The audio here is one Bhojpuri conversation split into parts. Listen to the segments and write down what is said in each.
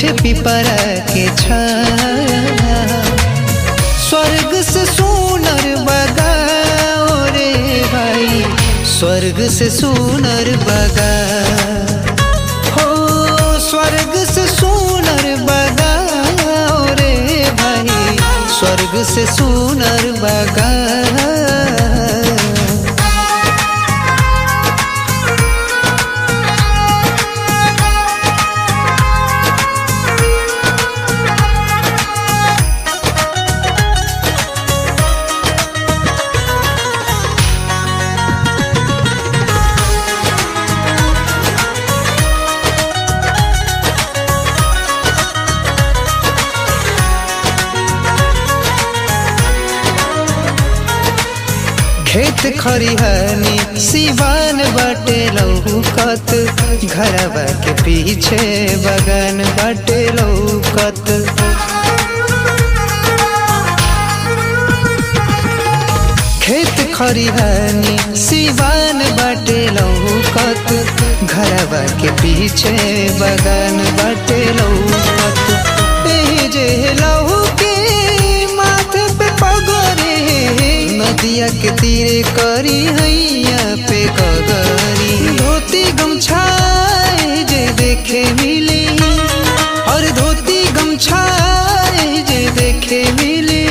बैठे पिपरा के छाया। स्वर्ग से सुनर बगाओ रे भाई, स्वर्ग से सुनर बगा हो, स्वर्ग से सुनर बगाओ रे भाई, स्वर्ग से सुनर बगा। खेत खरिहानी सिवान बाटे लौकत, घरवा के पीछे बगान बाटे लौकत। खेत खरिहानी सिवान बाटे लौकत, घरवा के पीछे बगान बाटे लौकत। एही जे लौके माथे पे पगरे, नदिया के तीरे करी हैया पे कगरी। धोती गमछाए जे देखे मिली, और धोती गमछाए जे देखे मिली।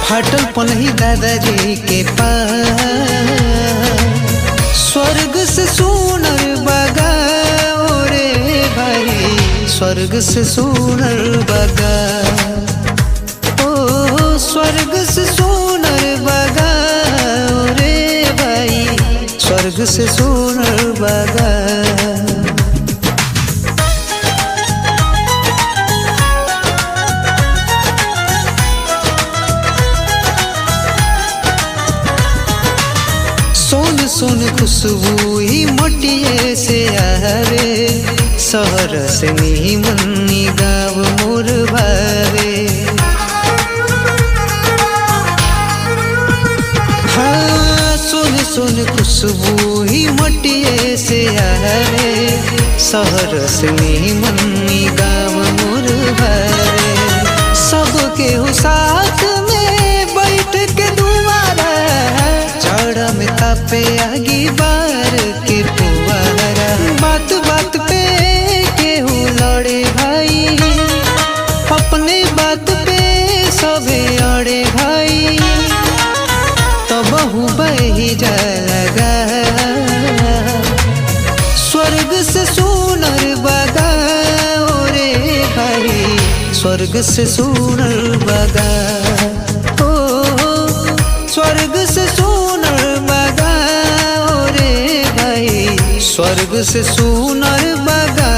फाटल पनही दादाजी के पास, स्वर्ग से सुनर बगाओ रे भाई, स्वर्ग से सुनर बगा। ओ स्वर्ग से सुनर बगाओ रे भाई, स्वर्ग से सुनर बगा। सोन सोन खुशबू ही मोटिए से आवे, शहर से नीमनी गाँव मोर भावे। हाँ सोन सोन खुशबू ही मोटिए से आवे, शहर से नीमनी गाँव मोर भावे। सबके हो साथ में बैठ के दुआरा, जाड़ा में तापे आगी बार के पुआरा। बात बात पे केहू लड़े भाई, अपने बात पे सबे अड़े भाई। तो बहु बही जाएगा, स्वर्ग से सुनर बगाओ रे भाई, स्वर्ग से सुनर बगा। स्वर्ग से सुनर बगाओ रे भाई, स्वर्ग से सुनर बगा।